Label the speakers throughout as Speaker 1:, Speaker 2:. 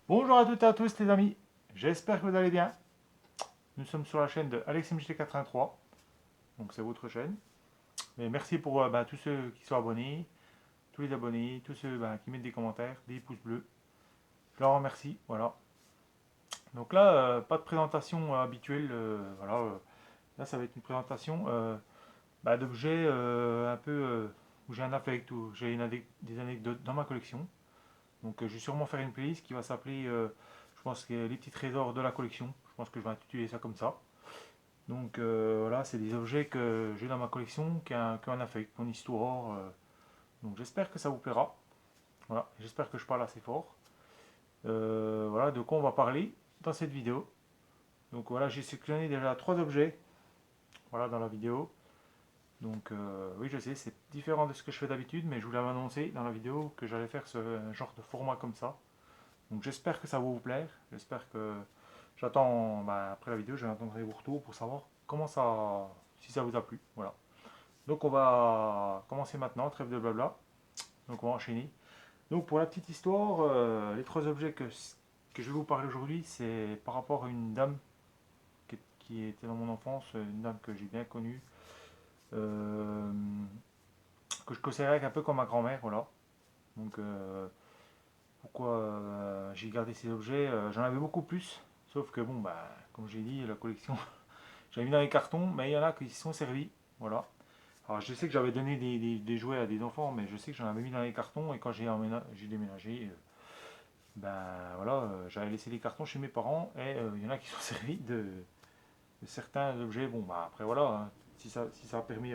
Speaker 1: Bonjour à toutes et à tous les amis, j'espère que vous allez bien. Nous sommes sur la chaîne de AlexMJT83, donc c'est votre chaîne. Mais merci pour tous ceux qui sont abonnés, tous les abonnés, tous ceux qui mettent des commentaires, des pouces bleus. Je leur remercie, voilà. Donc là, pas de présentation habituelle, voilà. Là, ça va être une présentation d'objets un peu où j'ai un affect, où j'ai des anecdotes dans ma collection. Donc je vais sûrement faire une playlist qui va s'appeler, je pense, que les petits trésors de la collection. Je pense que je vais intituler ça comme ça. Donc voilà, c'est des objets que j'ai dans ma collection qui ont un affect, une histoire. Donc j'espère que ça vous plaira. Voilà, j'espère que je parle assez fort. Voilà, de quoi on va parler dans cette vidéo. Donc voilà, j'ai sélectionné déjà trois objets, voilà, dans la vidéo. Donc oui, je sais, c'est différent de ce que je fais d'habitude, mais je voulais m'annoncer dans la vidéo que j'allais faire ce genre de format comme ça. Donc j'espère que ça va vous plaire. J'espère que j'attends, après la vidéo, j'attendrai vos retours pour savoir comment ça, si ça vous a plu. Voilà. Donc on va commencer maintenant, trêve de blabla. Donc on va enchaîner. Donc pour la petite histoire, les trois objets que je vais vous parler aujourd'hui, c'est par rapport à une dame qui était dans mon enfance, une dame que j'ai bien connue, euh, que je considérais un peu comme ma grand-mère, voilà. Donc pourquoi j'ai gardé ces objets, j'en avais beaucoup plus, sauf que bon, comme j'ai dit, la collection, j'avais mis dans les cartons, mais il y en a qui se sont servis, voilà. Alors je sais que j'avais donné des jouets à des enfants, mais je sais que j'en avais mis dans les cartons et quand j'ai déménagé, voilà, j'avais laissé les cartons chez mes parents et il y en a qui sont servis de certains objets. Bon après voilà, hein, si ça a permis,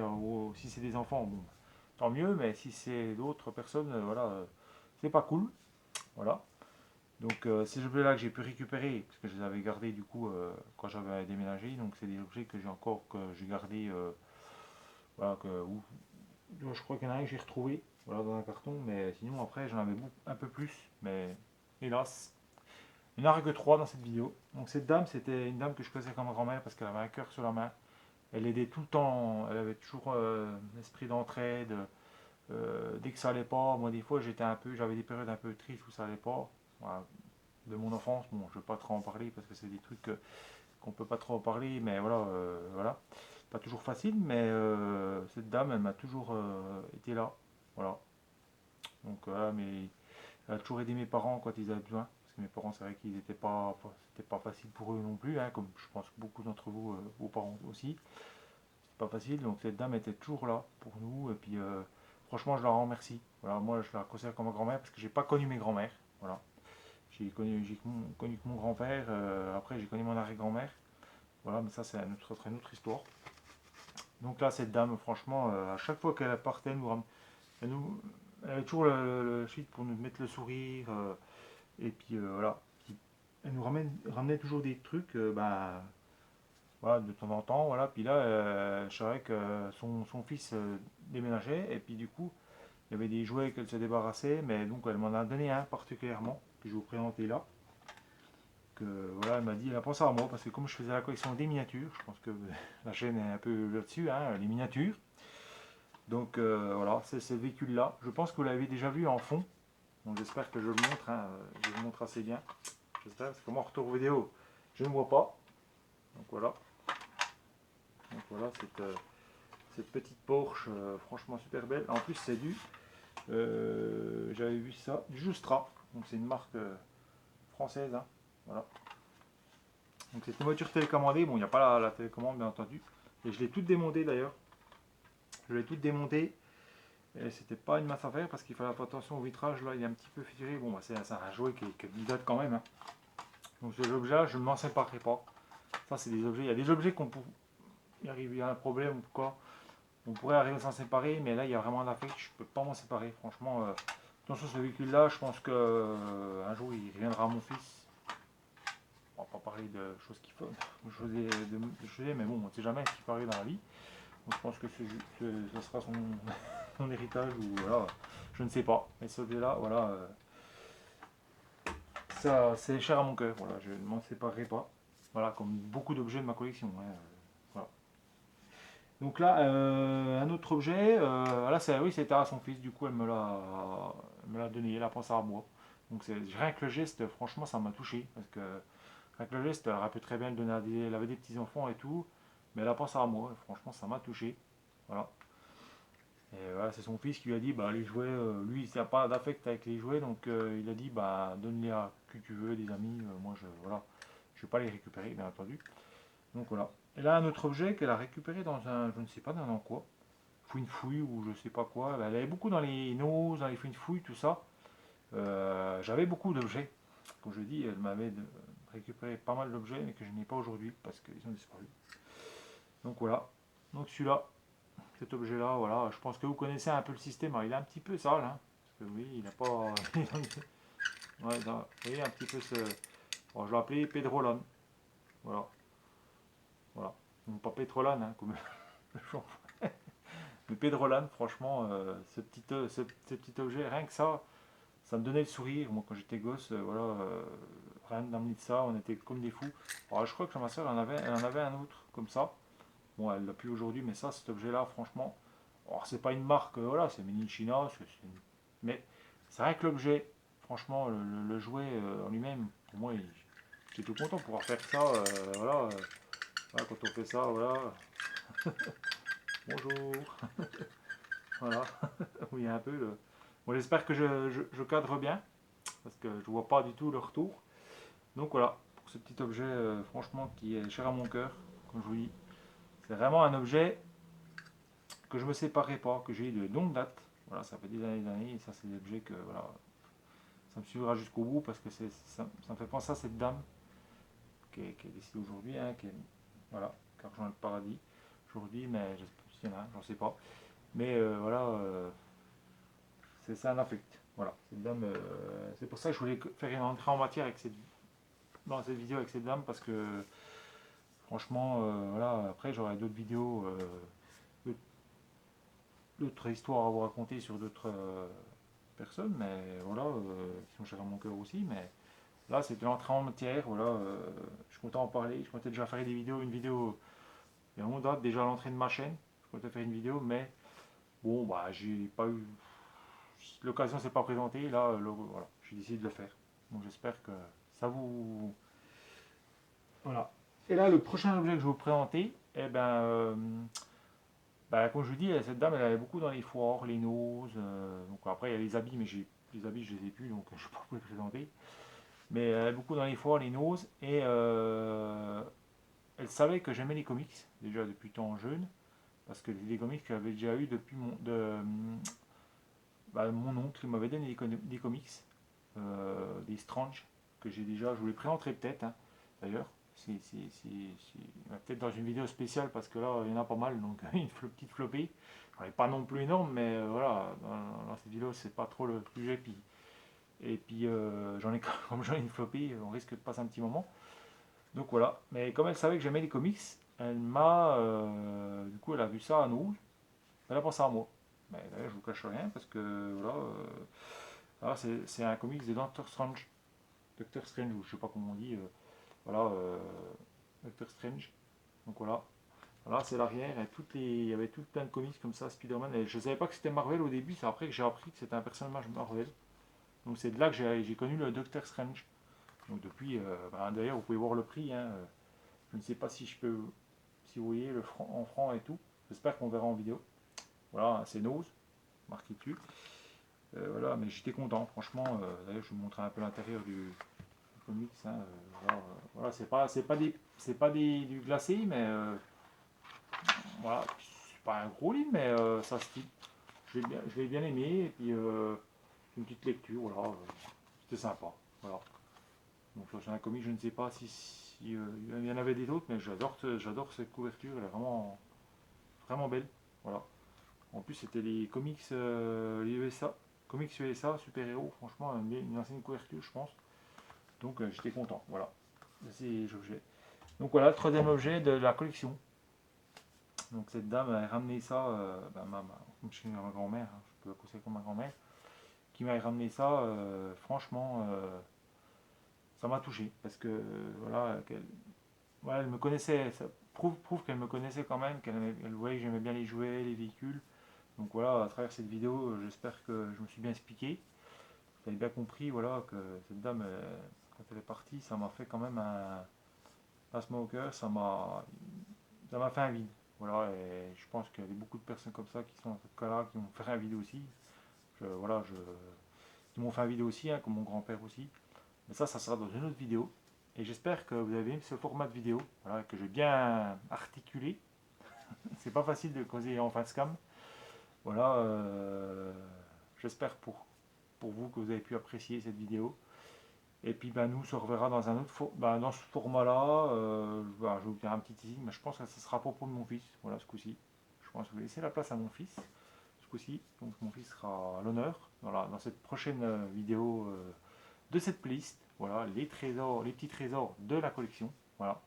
Speaker 1: si c'est des enfants, bon, tant mieux, mais si c'est d'autres personnes, voilà, c'est pas cool, voilà. Donc ces objets-là que j'ai pu récupérer, parce que je les avais gardés du coup quand j'avais déménagé, donc c'est des objets que j'ai encore, que j'ai gardés, voilà, je crois qu'il y en a un que j'ai retrouvé, voilà, dans un carton, mais sinon après j'en avais un peu plus, mais hélas, il n'y en a que trois dans cette vidéo. Donc cette dame, c'était une dame que je connaissais comme grand-mère parce qu'elle avait un cœur sur la main. Elle aidait tout le temps, elle avait toujours un esprit d'entraide. Dès que ça allait pas, moi des fois j'avais des périodes un peu tristes où ça allait pas. Voilà, de mon enfance, bon, je ne vais pas trop en parler parce que c'est des trucs qu'on ne peut pas trop en parler, mais voilà, voilà. Pas toujours facile, mais cette dame, elle m'a toujours été là, voilà. Donc voilà, mais elle a toujours aidé mes parents quand ils avaient besoin. Parce que mes parents, c'est vrai qu'ils n'étaient c'était pas facile pour eux non plus, hein, comme je pense que beaucoup d'entre vous, vos parents aussi. C'était pas facile, donc cette dame était toujours là pour nous. Et puis, franchement, je la remercie. Voilà, moi, je la considère comme ma grand-mère parce que j'ai pas connu mes grand-mères. Voilà. J'ai connu que mon grand-père. Après, j'ai connu mon arrière-grand-mère. Voilà, mais ça, c'est une autre histoire. Donc là, cette dame, franchement, à chaque fois qu'elle partait, elle, nous, elle avait toujours le shit pour nous mettre le sourire. Et puis voilà, elle nous ramenait toujours des trucs, voilà, de temps en temps, voilà. Puis là, je savais que son fils déménageait, et puis du coup, il y avait des jouets qu'elle se débarrassait, mais donc elle m'en a donné un particulièrement, que je vais vous présenter là. Que voilà, elle m'a dit, elle a pensé à moi, parce que comme je faisais la collection des miniatures, je pense que la chaîne est un peu là-dessus, hein, les miniatures. Donc voilà, c'est ce véhicule-là. Je pense que vous l'avez déjà vu en fond, donc j'espère que je le montre, hein, je le montre assez bien. J'espère, parce que moi, en retour vidéo, je ne vois pas. Donc voilà. Donc voilà, cette petite Porsche, franchement super belle. En plus, c'est j'avais vu ça, du Justra. Donc c'est une marque française, hein. Voilà. Donc c'est une voiture télécommandée. Bon, il n'y a pas la télécommande, bien entendu. Et je l'ai toute démontée d'ailleurs. Je l'ai toute démontée. Et c'était pas une masse à faire parce qu'il fallait faire attention au vitrage. Là, il est un petit peu fissuré. Bon, c'est un jouet qui date quand même, hein. Donc ces objets-là, je ne m'en séparerai pas. Ça, c'est des objets. Il y a des objets qu'on peut. Il y a un problème ou quoi. On pourrait arriver à s'en séparer, mais là, il y a vraiment un affect. Je ne peux pas m'en séparer. Franchement, attention, ce véhicule-là, je pense que un jour, il reviendra à mon fils. On va pas parler de choses qui font, de choses, mais bon, on ne sait jamais ce qui peut arriver dans la vie. Donc, je pense que ce sera son héritage ou voilà, je ne sais pas. Mais celui-là, voilà, ça, c'est cher à mon cœur. Voilà, je ne m'en séparerai pas. Voilà, comme beaucoup d'objets de ma collection, hein, voilà. Donc là, un autre objet, là, oui, c'était à son fils, du coup, elle me l'a donné, elle a pensé à moi. Donc rien que le geste, franchement, ça m'a touché. Parce que rien que le geste, elle aurait pu très bien le donner à elle avait des petits-enfants et tout. Mais elle a pensé à moi. Franchement, ça m'a touché. Voilà. Et voilà, c'est son fils qui lui a dit, bah les jouets, lui, il n'a pas d'affect avec les jouets. Donc il a dit, bah donne-les à qui tu veux, des amis. Moi, voilà. Je ne vais pas les récupérer, bien entendu. Donc voilà. Et là, un autre objet qu'elle a récupéré dans un, je ne sais pas dans quoi. Fouine-fouille ou je sais pas quoi. Elle avait beaucoup dans les noses, dans les fouine-fouilles, tout ça. J'avais beaucoup d'objets. Comme je dis, elle m'avait récupéré pas mal d'objets, mais que je n'ai pas aujourd'hui parce qu'ils ont disparu. Donc voilà. Donc celui-là, cet objet-là, voilà. Je pense que vous connaissez un peu le système. Alors, il est un petit peu sale, hein, parce que oui, il n'a pas. Ouais, vous voyez un petit peu ce. Bon, je l'ai appelé Pedrolan. Voilà. Voilà. Donc pas Pétrolane, hein, comme le shampoing. Mais Pedrolan, franchement, ce petit objet, rien que ça me donnait le sourire. Moi, quand j'étais gosse, voilà, rien d'amener de ça, on était comme des fous. Alors, je crois que ma soeur elle en avait un autre comme ça. Bon, elle l'a plus aujourd'hui, mais ça, cet objet-là, franchement, alors, c'est pas une marque, voilà, c'est Made in China, mais c'est rien que l'objet. Franchement, le jouet en lui-même, pour moi, j'étais tout content de pouvoir faire ça. Voilà, voilà, quand on fait ça, voilà. Bonjour. Voilà. Oui, un peu. Bon, j'espère que je cadre bien, parce que je vois pas du tout le retour. Donc voilà, pour ce petit objet, franchement, qui est cher à mon cœur, comme je vous dis. C'est vraiment un objet que je ne me séparerai pas, que j'ai eu de longue date. Voilà, ça fait des années, et ça, c'est des objets que, voilà, ça me suivra jusqu'au bout, parce que ça me fait penser à cette dame qui est décédée aujourd'hui, hein, voilà, qui a rejoint le paradis aujourd'hui, mais j'espère qu'il y en a, j'en sais pas. Mais voilà, c'est un affect. Voilà, cette dame, c'est pour ça que je voulais faire une entrée en matière dans cette vidéo avec cette dame, parce que franchement, voilà, après j'aurai d'autres vidéos, d'autres histoires à vous raconter sur d'autres personnes, mais voilà, qui sont chères à mon cœur aussi, mais là c'est une entrée en matière, voilà, je suis content d'en parler, je comptais déjà faire des vidéos, une vidéo, il y a un moment date, déjà à l'entrée de ma chaîne, je comptais faire une vidéo, mais bon, bah j'ai pas eu, l'occasion s'est pas présentée, là, voilà, j'ai décidé de le faire, donc j'espère que ça vous, voilà. Et là, le prochain objet que je vais vous présenter, eh ben, bah, comme je vous dis, cette dame, elle allait beaucoup dans les foires, les noses. Donc après, il y a les habits, mais les habits, je les ai plus, donc je ne vais pas vous les présenter. Mais elle allait beaucoup dans les foires, les noses. Et elle savait que j'aimais les comics, déjà depuis tant jeune. Parce que les comics que j'avais déjà eu depuis mon oncle, il m'avait donné des comics, des Strange, que j'ai déjà, je vous les présenterai peut-être, hein, d'ailleurs. Peut-être dans une vidéo spéciale parce que là il y en a pas mal, donc une petite flopée. J'en ai pas non plus énorme, mais voilà, dans cette vidéo c'est pas trop le sujet. Et puis j'en ai comme j'en ai une flopée, on risque de passer un petit moment. Donc voilà, mais comme elle savait que j'aimais les comics, elle m'a du coup elle a vu ça à nous, elle a pensé à moi. Mais d'ailleurs je vous cache rien parce que voilà, c'est un comics de Doctor Strange. Doctor Strange, ou je sais pas comment on dit, voilà, Doctor Strange. Donc voilà, voilà, c'est l'arrière. Il y avait tout plein de comics comme ça, Spider-Man. Et je ne savais pas que c'était Marvel au début, c'est après que j'ai appris que c'était un personnage Marvel. Donc c'est de là que j'ai connu le Doctor Strange. Donc depuis, d'ailleurs, vous pouvez voir le prix, hein. Je ne sais pas si je peux, si vous voyez le franc, en franc et tout. J'espère qu'on verra en vidéo. Voilà, c'est Nose, marqué dessus. Voilà, mais j'étais content, franchement. D'ailleurs, je vais vous montrer un peu l'intérieur du comics, hein. Voilà, c'est pas du glacé, mais voilà, c'est pas un gros livre, mais ça se lit. Je l'ai bien aimé, et puis une petite lecture, voilà, c'était sympa. Voilà. Donc c'est un comic, je ne sais pas si il y en avait des autres, mais j'adore cette couverture, elle est vraiment, vraiment belle. Voilà. En plus, c'était les comics, les USA, comics USA, super-héros, franchement, une ancienne couverture, je pense. Donc j'étais content, voilà. C'est l'objet. Donc voilà, le troisième objet de la collection. Donc cette dame a ramené ça, comme chez ma grand-mère, hein, je peux la considérer comme ma grand-mère, qui m'a ramené ça, franchement, ça m'a touché, parce que voilà, voilà, elle me connaissait, ça prouve qu'elle me connaissait quand même, elle voyait que j'aimais bien les jouets, les véhicules. Donc voilà, à travers cette vidéo, j'espère que je me suis bien expliqué. vous avez bien compris, voilà, que cette dame, quand elle est partie, ça m'a fait quand même un passement au cœur, ça m'a fait un vide. Voilà, et je pense qu'il y a beaucoup de personnes comme ça qui sont dans ce cas-là, qui m'ont fait un vide aussi. Voilà, qui m'ont fait un vide aussi, hein, comme mon grand-père aussi. Mais ça sera dans une autre vidéo. Et j'espère que vous avez aimé ce format de vidéo, voilà, que j'ai bien articulé. C'est pas facile de causer en face cam. Voilà, j'espère pour vous que vous avez pu apprécier cette vidéo. Et puis ben, nous, on se reverra dans un autre dans ce format-là. Je vais vous faire un petit teasing, mais je pense que ce sera à propos de mon fils. Voilà, ce coup-ci. Je pense que je vais laisser la place à mon fils. Ce coup-ci. Donc mon fils sera à l'honneur. Voilà, dans cette prochaine vidéo de cette playlist. Voilà, les trésors, les petits trésors de la collection. Voilà.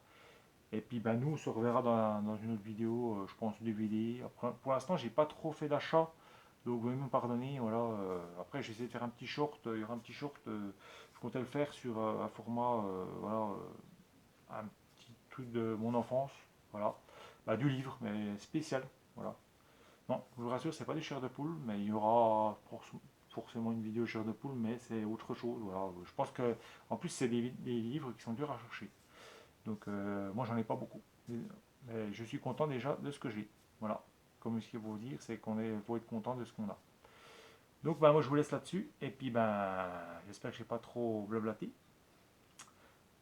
Speaker 1: Et puis ben, nous, on se reverra dans une autre vidéo, je pense DVD. Après, pour l'instant, j'ai pas trop fait d'achat. Donc vous pouvez me pardonner. Voilà, après, j'essaie de faire un petit short. Il y aura un petit short. Je comptais le faire sur un format, voilà, un petit truc de mon enfance. Voilà. Bah, du livre, mais spécial. Voilà. Non, je vous rassure, c'est pas du chair de poule, mais il y aura forcément une vidéo chair de poule, mais c'est autre chose. Voilà. Je pense que, en plus, c'est des livres qui sont durs à chercher. Donc, moi, j'en ai pas beaucoup. Mais je suis content déjà de ce que j'ai. Voilà. Comme ce qu'il faut dire, c'est faut être content de ce qu'on a. Donc, bah, moi, je vous laisse là-dessus. Et puis, ben, j'espère que je n'ai pas trop blablaté.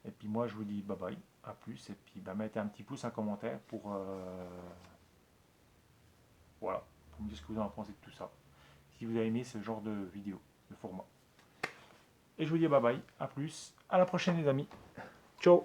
Speaker 1: Et puis, moi, je vous dis bye bye. À plus. Et puis, bah, mettez un petit pouce, un commentaire voilà, pour me dire ce que vous en pensez de tout ça. Si vous avez aimé ce genre de vidéo, de format. Et je vous dis bye bye. À plus. À la prochaine, les amis. Ciao.